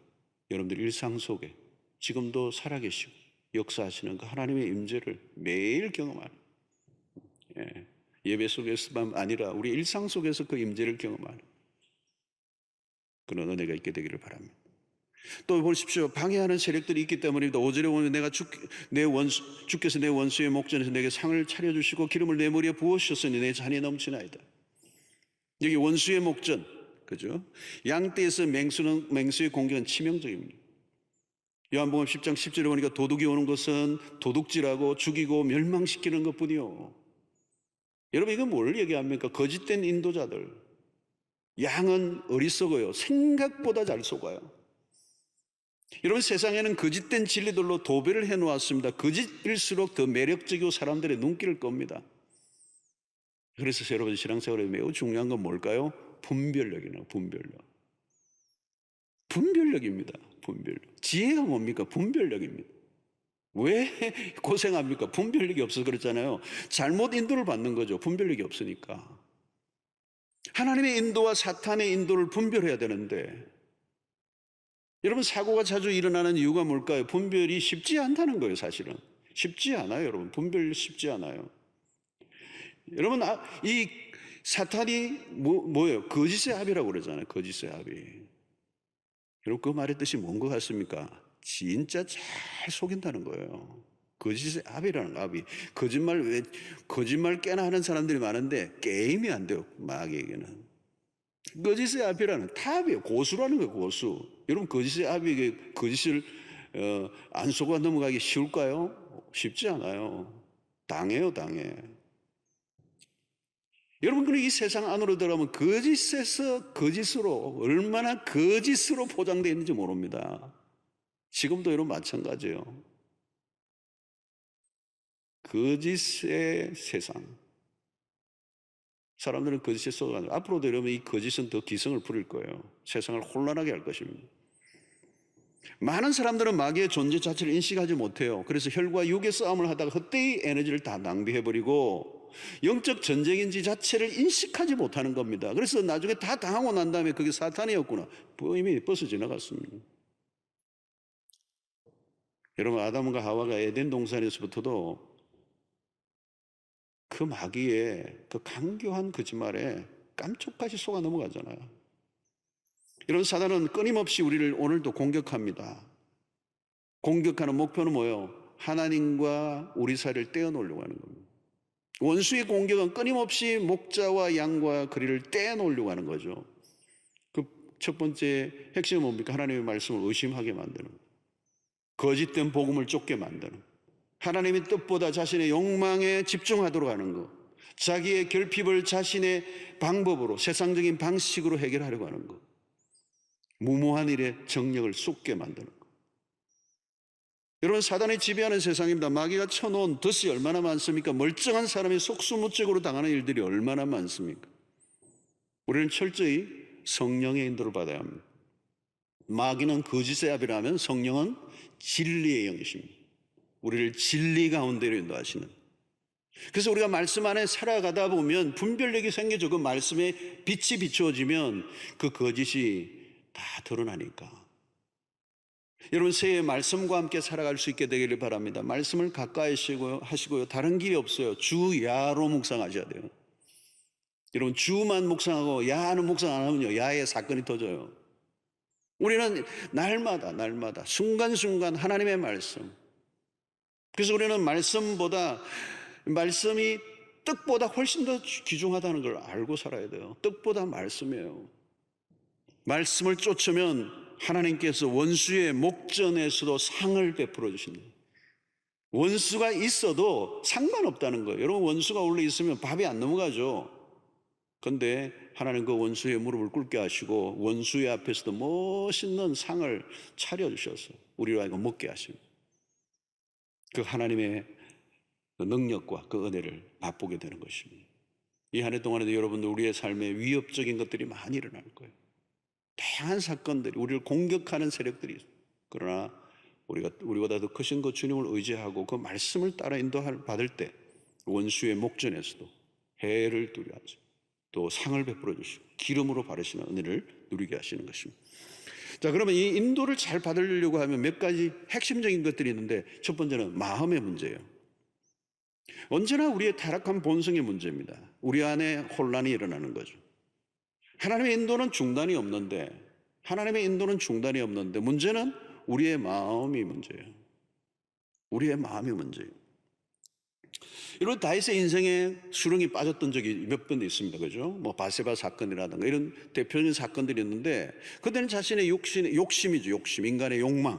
여러분들 일상 속에 지금도 살아계시고 역사하시는 그 하나님의 임재를 매일 경험하는, 예배 속에서만 아니라 우리 일상 속에서 그 임재를 경험하는 그런 은혜가 있게 되기를 바랍니다. 또 보십시오. 방해하는 세력들이 있기 때문입니다. 5절에 보면 주께서 내 원수의 목전에서 내게 상을 차려주시고 기름을 내 머리에 부으셨으니 내 잔이 넘치나이다. 여기 원수의 목전, 그죠? 양떼에서 맹수의 공격은 치명적입니다. 요한복음 10장 10절에 보니까 도둑이 오는 것은 도둑질하고 죽이고 멸망시키는 것뿐이요. 여러분, 이건 뭘 얘기합니까? 거짓된 인도자들. 양은 어리석어요. 생각보다 잘 속아요. 여러분, 세상에는 거짓된 진리들로 도배를 해놓았습니다. 거짓일수록 더 매력적이고 사람들의 눈길을 끕니다. 그래서 여러분, 신앙생활에 매우 중요한 건 뭘까요? 분별력이네요. 분별력입니다. 분별력. 지혜가 뭡니까? 분별력입니다. 왜 고생합니까? 분별력이 없어서 그렇잖아요. 잘못 인도를 받는 거죠. 분별력이 없으니까. 하나님의 인도와 사탄의 인도를 분별해야 되는데, 여러분, 사고가 자주 일어나는 이유가 뭘까요? 분별이 쉽지 않다는 거예요. 사실은 쉽지 않아요. 여러분, 분별이 쉽지 않아요. 여러분, 이 사탄이 뭐예요? 거짓의 압이라고 그러잖아요. 거짓의 압이. 여러분, 그 말의 뜻이 뭔 것 같습니까? 진짜 잘 속인다는 거예요. 거짓의 압이라는, 압이. 거짓말 꽤나 하는 사람들이 많은데 게임이 안 돼요. 마귀에게는. 거짓의 압이라는, 탑이에요. 고수라는 거예요. 고수. 여러분, 거짓의 압이 거짓을 안 속아 넘어가기 쉬울까요? 쉽지 않아요. 당해요. 여러분, 그럼 이 세상 안으로 들어가면 거짓에서 거짓으로, 얼마나 거짓으로 포장되어 있는지 모릅니다. 지금도 여러분 마찬가지예요. 거짓의 세상. 사람들은 거짓에 쏟아가는, 앞으로도 여러분 이 거짓은 더 기승을 부릴 거예요. 세상을 혼란하게 할 것입니다. 많은 사람들은 마귀의 존재 자체를 인식하지 못해요. 그래서 혈과 육의 싸움을 하다가 헛되이 에너지를 다 낭비해버리고 영적 전쟁인지 자체를 인식하지 못하는 겁니다. 그래서 나중에 다 당하고 난 다음에 그게 사탄이었구나, 이미 버스 지나갔습니다. 여러분, 아담과 하와가 에덴 동산에서부터도 그 마귀의 그 강교한 거짓말에 깜짝까지 속아 넘어가잖아요. 이런 사단은 끊임없이 우리를 오늘도 공격합니다. 공격하는 목표는 뭐예요? 하나님과 우리 사이를 떼어놓으려고 하는 겁니다. 원수의 공격은 끊임없이 목자와 양과 거리를 떼놓으려고 하는 거죠. 그 첫 번째 핵심은 뭡니까? 하나님의 말씀을 의심하게 만드는 거예요. 거짓된 복음을 쫓게 만드는 거예요. 하나님의 뜻보다 자신의 욕망에 집중하도록 하는 것, 자기의 결핍을 자신의 방법으로, 세상적인 방식으로 해결하려고 하는 것, 무모한 일에 정력을 쏟게 만드는 것. 여러분, 사단이 지배하는 세상입니다. 마귀가 쳐놓은 덫이 얼마나 많습니까? 멀쩡한 사람이 속수무책으로 당하는 일들이 얼마나 많습니까? 우리는 철저히 성령의 인도를 받아야 합니다. 마귀는 거짓의 아비라면 성령은 진리의 영이십니다. 우리를 진리 가운데로 인도하시는. 그래서 우리가 말씀 안에 살아가다 보면 분별력이 생기죠. 그 말씀에 빛이 비추어지면 그 거짓이 다 드러나니까. 여러분, 새해 말씀과 함께 살아갈 수 있게 되기를 바랍니다. 말씀을 가까이 하시고요. 다른 길이 없어요. 주 야로 묵상하셔야 돼요. 여러분, 주만 묵상하고 야는 묵상 안 하면요, 야의 사건이 터져요. 우리는 날마다 순간순간 하나님의 말씀. 그래서 우리는 말씀이 떡보다 훨씬 더 귀중하다는 걸 알고 살아야 돼요. 떡보다 말씀이에요. 말씀을 쫓으면 하나님께서 원수의 목전에서도 상을 베풀어 주신다. 원수가 있어도 상관없다는 거예요. 여러분, 원수가 원래 있으면 밥이 안 넘어가죠. 그런데 하나님 그 원수의 무릎을 꿇게 하시고 원수의 앞에서도 멋있는 상을 차려주셔서 우리로 하여금 먹게 하십니다. 그 하나님의 능력과 그 은혜를 맛보게 되는 것입니다. 이 한 해 동안에도 여러분들 우리의 삶에 위협적인 것들이 많이 일어날 거예요. 다양한 사건들이, 우리를 공격하는 세력들이 있어요. 그러나 우리보다 더 크신 그 주님을 의지하고 그 말씀을 따라 인도를 받을 때 원수의 목전에서도 해를 두려워하죠. 또 상을 베풀어 주시고 기름으로 바르시는 은혜를 누리게 하시는 것입니다. 자, 그러면 이 인도를 잘 받으려고 하면 몇 가지 핵심적인 것들이 있는데, 첫 번째는 마음의 문제예요. 언제나 우리의 타락한 본성의 문제입니다. 우리 안에 혼란이 일어나는 거죠. 하나님의 인도는 중단이 없는데 문제는 우리의 마음이 문제예요. 우리의 마음이 문제예요. 여러분, 다윗의 인생에 수렁이 빠졌던 적이 몇 번 있습니다. 그죠? 뭐 바세바 사건이라든가 이런 대표적인 사건들이 있는데, 그때는 자신의 욕심이죠. 욕심, 인간의 욕망.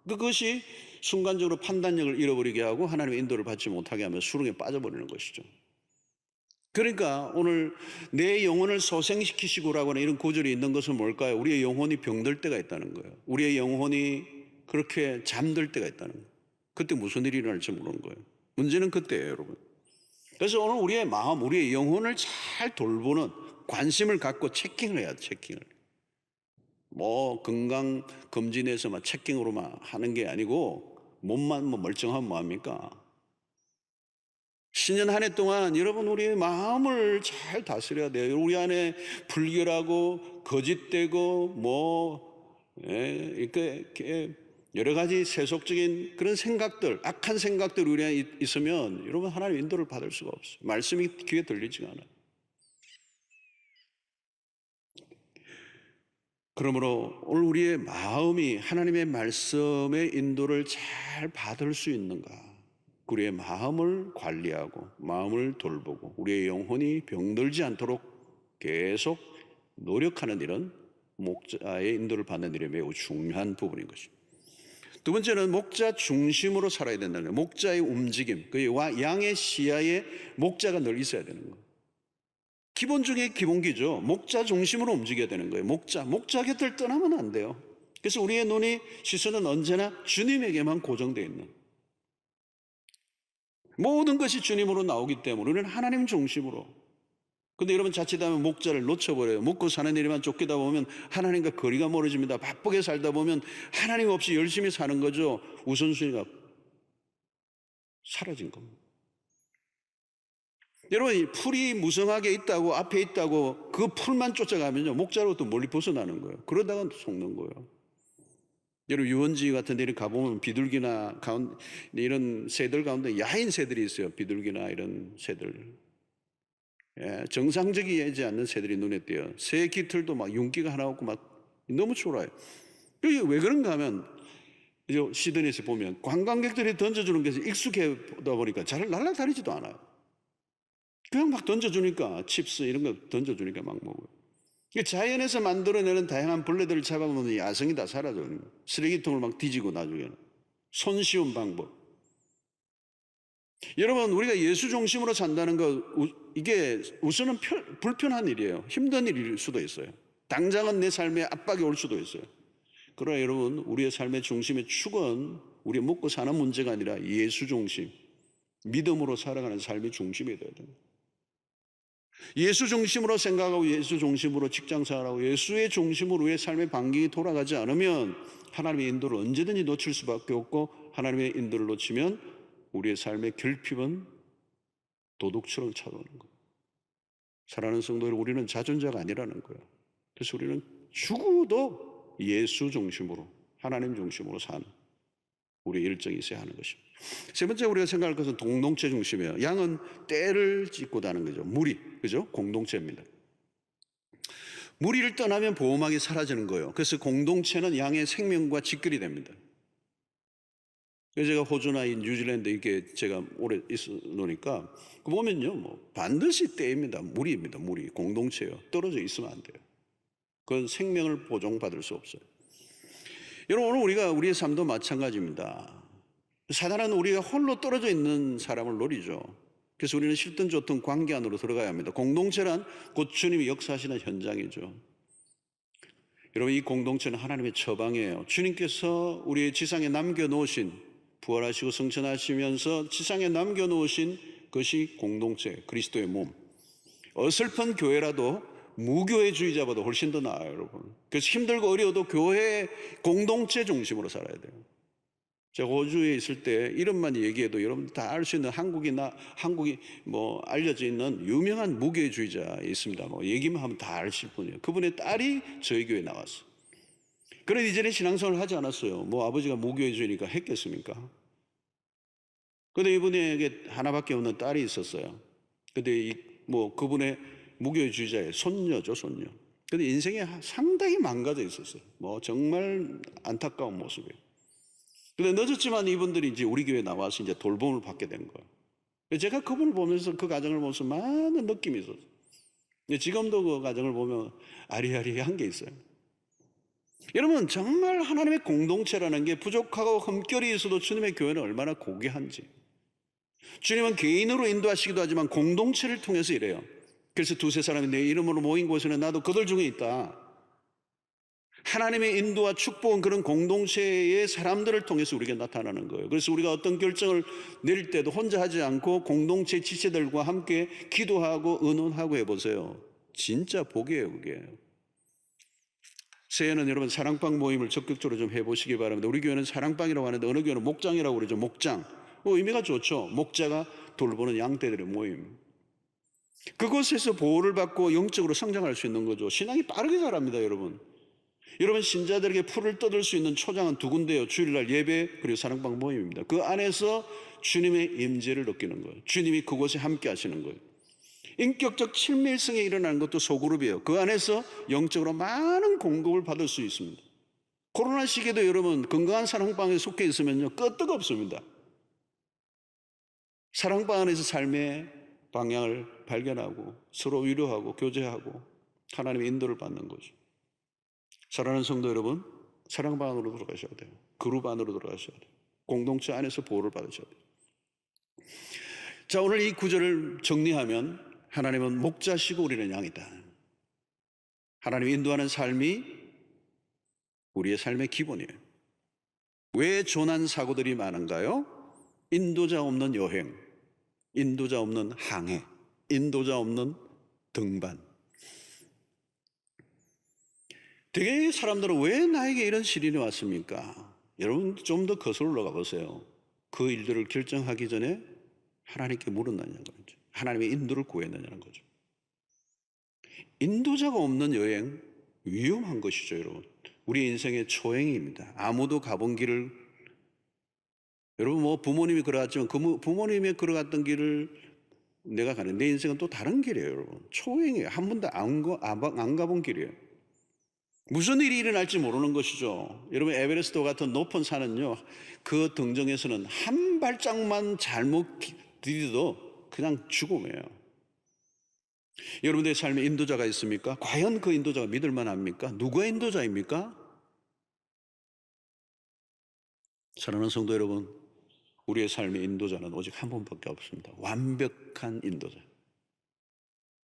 그것이 순간적으로 판단력을 잃어버리게 하고 하나님의 인도를 받지 못하게 하면 수렁에 빠져버리는 것이죠. 그러니까 오늘 내 영혼을 소생시키시고라고 하는 이런 구절이 있는 것은 뭘까요? 우리의 영혼이 병들 때가 있다는 거예요. 우리의 영혼이 그렇게 잠들 때가 있다는 거예요. 그때 무슨 일이 일어날지 모르는 거예요. 문제는 그때예요, 여러분. 그래서 오늘 우리의 마음, 우리의 영혼을 잘 돌보는 관심을 갖고 체킹을 해야 돼, 체킹을. 뭐 건강검진에서 체킹으로만 하는 게 아니고 몸만 멀쩡하면 뭐합니까? 신년 한 해 동안 여러분, 우리의 마음을 잘 다스려야 돼요. 우리 안에 불결하고 거짓되고 이렇게 여러 가지 세속적인 그런 생각들, 악한 생각들 우리 안에 있으면 여러분, 하나님의 인도를 받을 수가 없어요. 말씀이 귀에 들리지가 않아요. 그러므로 오늘 우리의 마음이 하나님의 말씀의 인도를 잘 받을 수 있는가, 우리의 마음을 관리하고 마음을 돌보고 우리의 영혼이 병들지 않도록 계속 노력하는 일은 목자의 인도를 받는 일이 매우 중요한 부분인 것입니다. 두 번째는 목자 중심으로 살아야 된다는 거예요. 목자의 움직임, 그 양의 시야에 목자가 늘 있어야 되는 거예요. 기본 중에 기본기죠. 목자 중심으로 움직여야 되는 거예요. 목자 곁을 떠나면 안 돼요. 그래서 우리의 시선은 언제나 주님에게만 고정되어 있는, 모든 것이 주님으로 나오기 때문에 우리는 하나님 중심으로. 근데 여러분, 자칫하면 목자를 놓쳐버려요. 먹고 사는 일에만 쫓기다 보면 하나님과 거리가 멀어집니다. 바쁘게 살다 보면 하나님 없이 열심히 사는 거죠. 우선순위가 사라진 겁니다. 여러분, 풀이 무성하게 있다고, 앞에 있다고 그 풀만 쫓아가면요, 목자로부터 멀리 벗어나는 거예요. 그러다가 속는 거예요. 여러분, 유원지 같은 데 가보면 비둘기나 이런 새들 가운데 야인 새들이 있어요. 비둘기나 이런 새들. 정상적이지 않는 새들이 눈에 띄어요. 새 깃털도 막 윤기가 하나 없고 막 너무 초라해요. 이게 왜 그런가 하면, 시드니에서 보면 관광객들이 던져주는 것에 익숙해다 보니까 잘 날아다니지도 않아요. 그냥 막 던져주니까 칩스 이런 거 던져주니까 막 먹어요. 자연에서 만들어내는 다양한 벌레들을 잡아먹는 야성이 다 사라져요. 쓰레기통을 막 뒤지고 나중에는. 손쉬운 방법. 여러분, 우리가 예수 중심으로 산다는 거, 이게 우선은 불편한 일이에요. 힘든 일일 수도 있어요. 당장은 내 삶에 압박이 올 수도 있어요. 그러나 여러분, 우리의 삶의 중심의 축은 우리 먹고 사는 문제가 아니라 예수 중심, 믿음으로 살아가는 삶이 중심이 되어야 됩니다. 예수 중심으로 생각하고 예수 중심으로 직장 생활하고 예수의 중심으로 우리의 삶의 반경이 돌아가지 않으면 하나님의 인도를 언제든지 놓칠 수밖에 없고, 하나님의 인도를 놓치면 우리의 삶의 결핍은 도둑처럼 찾아오는 거예요. 사랑하는 성도들, 우리는 자존자가 아니라는 거예요. 그래서 우리는 죽어도 예수 중심으로, 하나님 중심으로 사는 우리의 일정이 있어야 하는 것입니다. 세 번째 우리가 생각할 것은 공동체 중심이에요. 양은 떼를 찢고 다는 거죠. 무리, 그죠? 공동체입니다. 무리를 떠나면 보호막이 사라지는 거예요. 그래서 공동체는 양의 생명과 직결이 됩니다. 그래서 제가 호주나 뉴질랜드 이렇게 제가 오래 있어 놓으니까 보면요, 뭐 반드시 떼입니다. 무리입니다. 무리, 공동체예요. 떨어져 있으면 안 돼요. 그건 생명을 보존받을 수 없어요. 여러분, 오늘 우리가 우리의 삶도 마찬가지입니다. 사단은 우리가 홀로 떨어져 있는 사람을 노리죠. 그래서 우리는 싫든 좋든 관계 안으로 들어가야 합니다. 공동체란 곧 주님이 역사하시는 현장이죠. 여러분, 이 공동체는 하나님의 처방이에요. 주님께서 우리 지상에 남겨놓으신, 부활하시고 승천하시면서 지상에 남겨놓으신 것이 공동체, 그리스도의 몸. 어설픈 교회라도 무교회주의자보다 훨씬 더 나아요, 여러분. 그래서 힘들고 어려워도 교회 공동체 중심으로 살아야 돼요. 제가 호주에 있을 때 이름만 얘기해도 여러분 다 알 수 있는 한국이 뭐 알려져 있는 유명한 무교회주의자 있습니다. 뭐 얘기만 하면 다 아실 분이에요. 그분의 딸이 저희 교회에 나왔어요. 그런데 이전에 신앙생활을 하지 않았어요. 뭐 아버지가 무교회주의니까 했겠습니까? 그런데 이분에게 하나밖에 없는 딸이 있었어요. 근데 뭐 그분의 무교회주의자의 손녀죠, 손녀. 근데 인생이 상당히 망가져 있었어요. 뭐 정말 안타까운 모습이에요. 근데 늦었지만 이분들이 이제 우리 교회에 나와서 이제 돌봄을 받게 된 거예요. 제가 그분을 보면서 그 가정을 보면서 많은 느낌이 있었어요. 지금도 그 가정을 보면 아리아리한 게 있어요. 여러분, 정말 하나님의 공동체라는 게 부족하고 흠결이 있어도 주님의 교회는 얼마나 고귀한지. 주님은 개인으로 인도하시기도 하지만 공동체를 통해서 이래요. 그래서 두세 사람이 내 이름으로 모인 곳에는 나도 그들 중에 있다. 하나님의 인도와 축복은 그런 공동체의 사람들을 통해서 우리에게 나타나는 거예요. 그래서 우리가 어떤 결정을 내릴 때도 혼자 하지 않고 공동체 지체들과 함께 기도하고 의논하고 해보세요. 진짜 복이에요, 그게. 새해는 여러분 사랑방 모임을 적극적으로 좀 해보시기 바랍니다. 우리 교회는 사랑방이라고 하는데 어느 교회는 목장이라고 그러죠. 목장. 의미가 좋죠. 목자가 돌보는 양떼들의 모임. 그곳에서 보호를 받고 영적으로 성장할 수 있는 거죠. 신앙이 빠르게 자랍니다, 여러분. 여러분, 신자들에게 풀을 뜯을 수 있는 초장은 두 군데요. 주일날 예배 그리고 사랑방 모임입니다. 그 안에서 주님의 임재를 느끼는 거예요. 주님이 그곳에 함께 하시는 거예요. 인격적 친밀성이 일어나는 것도 소그룹이에요. 그 안에서 영적으로 많은 공급을 받을 수 있습니다. 코로나 시기에도 여러분 건강한 사랑방에 속해 있으면요 끄떡 없습니다. 사랑방 안에서 삶의 방향을 발견하고 서로 위로하고 교제하고 하나님의 인도를 받는 거죠. 사랑하는 성도 여러분, 사랑방 안으로 들어가셔야 돼요. 그룹 안으로 들어가셔야 돼요. 공동체 안에서 보호를 받으셔야 돼요. 자, 오늘 이 구절을 정리하면 하나님은 목자시고 우리는 양이다. 하나님이 인도하는 삶이 우리의 삶의 기본이에요. 왜 조난 사고들이 많은가요? 인도자 없는 여행, 인도자 없는 항해, 인도자 없는 등반. 되게 사람들은 왜 나에게 이런 시련이 왔습니까? 여러분 좀 더 거슬러 올라가 보세요. 그 일들을 결정하기 전에 하나님께 물었느냐는 거죠. 하나님의 인도를 구했느냐는 거죠. 인도자가 없는 여행 위험한 것이죠, 여러분. 우리 인생의 초행입니다. 아무도 가본 길을, 여러분 뭐 부모님이 걸어갔지만 그 부모님이 걸어갔던 길을 내가 가는, 내 인생은 또 다른 길이에요, 여러분. 초행이에요. 한 번도 안 가본 길이에요. 무슨 일이 일어날지 모르는 것이죠. 여러분, 에베레스트 같은 높은 산은요, 그 등정에서는 한 발짝만 잘못 디뎌도 그냥 죽음이에요. 여러분들의 삶에 인도자가 있습니까? 과연 그 인도자가 믿을 만합니까? 누구의 인도자입니까? 사랑하는 성도 여러분, 우리의 삶의 인도자는 오직 한 분밖에 없습니다. 완벽한 인도자.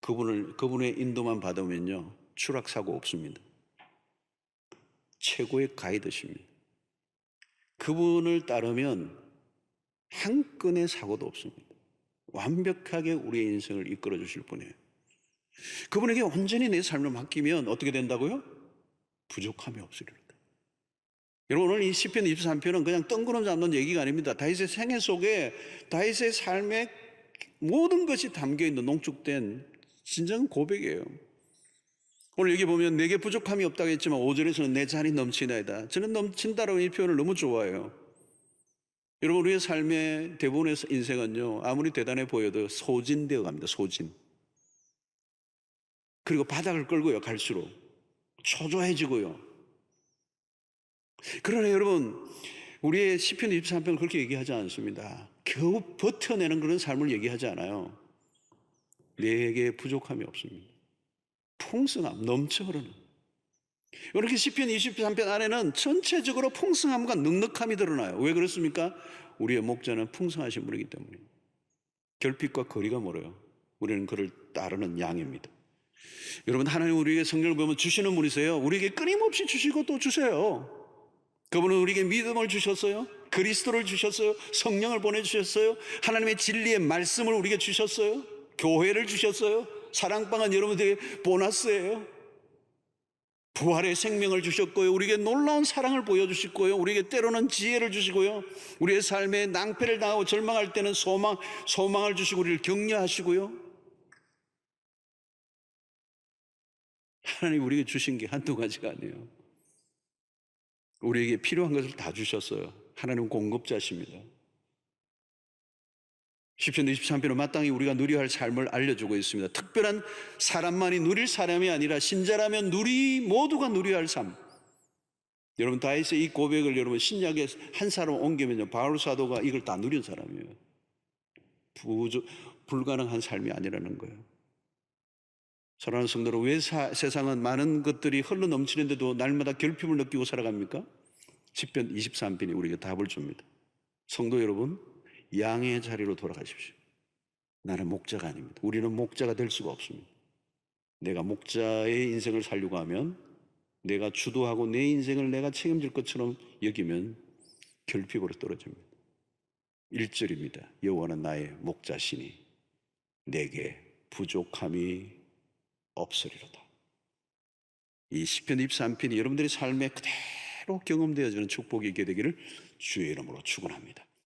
그분의 인도만 받으면요, 추락사고 없습니다. 최고의 가이드십니다. 그분을 따르면 한 건의 사고도 없습니다. 완벽하게 우리의 인생을 이끌어 주실 분이에요. 그분에게 온전히 내 삶을 맡기면 어떻게 된다고요? 부족함이 없으리로다. 여러분, 오늘 이 시편 23편은 그냥 뜬구름 잡는 얘기가 아닙니다. 다윗의 생애 속에 다윗의 삶의 모든 것이 담겨있는 농축된 진정한 고백이에요. 오늘 여기 보면 내게 부족함이 없다고 했지만 5절에서는 내 잔이 넘치나이다. 저는 넘친다라는 이 표현을 너무 좋아해요. 여러분, 우리의 삶의 대부분의 인생은요, 아무리 대단해 보여도 소진되어 갑니다. 소진. 그리고 바닥을 끌고요, 갈수록 초조해지고요. 그러나 여러분, 우리의 시편 23편은 그렇게 얘기하지 않습니다. 겨우 버텨내는 그런 삶을 얘기하지 않아요. 내게 부족함이 없습니다. 풍성함, 넘쳐 흐르는. 이렇게 시편 23편 안에는 전체적으로 풍성함과 넉넉함이 드러나요. 왜 그렇습니까? 우리의 목자는 풍성하신 분이기 때문입니다. 결핍과 거리가 멀어요. 우리는 그를 따르는 양입니다. 여러분, 하나님 우리에게 성령을 보면 주시는 분이세요. 우리에게 끊임없이 주시고 또 주세요. 그분은 우리에게 믿음을 주셨어요. 그리스도를 주셨어요. 성령을 보내주셨어요. 하나님의 진리의 말씀을 우리에게 주셨어요. 교회를 주셨어요. 사랑방은 여러분들에게 보너스예요. 부활의 생명을 주셨고요. 우리에게 놀라운 사랑을 보여주시고요. 우리에게 때로는 지혜를 주시고요. 우리의 삶에 낭패를 당하고 절망할 때는 소망을 주시고 우리를 격려하시고요. 하나님 우리에게 주신 게 한두 가지가 아니에요. 우리에게 필요한 것을 다 주셨어요. 하나님은 공급자십니다. 시편 23편은 마땅히 우리가 누려야 할 삶을 알려주고 있습니다. 특별한 사람만이 누릴 사람이 아니라 신자라면 모두가 누려야 할 삶. 여러분, 다윗의 이 고백을 여러분 신약에 한 사람 옮기면요, 바울 사도가 이걸 다 누린 사람이에요. 불가능한 삶이 아니라는 거예요. 사랑하는 성도 여러분, 왜 세상은 많은 것들이 흘러 넘치는데도 날마다 결핍을 느끼고 살아갑니까? 시편 23편이 우리에게 답을 줍니다. 성도 여러분, 양의 자리로 돌아가십시오. 나는 목자가 아닙니다. 우리는 목자가 될 수가 없습니다. 내가 목자의 인생을 살려고 하면, 내가 주도하고 내 인생을 내가 책임질 것처럼 여기면 결핍으로 떨어집니다. 1절입니다. 여호와는 나의 목자시니 내게 부족함이 없으리로다. 이 시편 23편이 여러분들의 삶에 그대로 경험되어지는 축복이 있게 되기를 주의 이름으로 축원합니다.